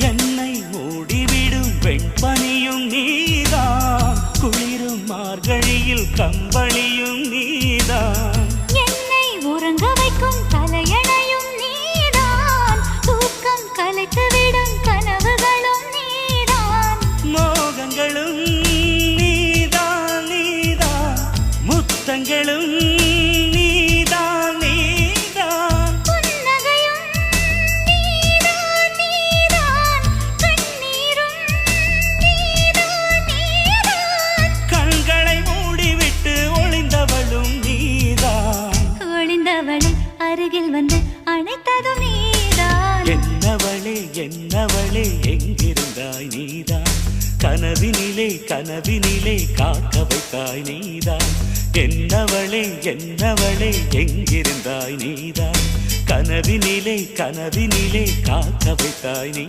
என்னை மூடிவிடும் வெண்பனியும் நீதான், குளிரும் மார்கழியில் கம்பளியும் நீதான், என்னை உறங்க வைக்கும் தலையணையும் நீதான், தூக்கம் கலைத்துவிடும் கனவுகளும் நீதான், மோகங்களும் நீதான் நீதான், முத்தங்களும் நீதான் நீதான், புன்னகையும் நீதான் நீதான், கண்ணீரும் நீதான் நீதான், கண்களை மூடிவிட்டு ஒளிந்தவளும் நீதான், ஒளிந்தவளை அருகில் வந்து அணைத்ததும் நீதான், என்னவளே என்னவளே எங்கிருந்தாய் நீதான், கனவினிலே கனவினிலே காக்க வைத்தாய் நீதான், என்னவளே என்னவளே எங்கிருந்தாய் நீதான், கனவினிலே கனவினிலே காக்க வைத்தாய் நீ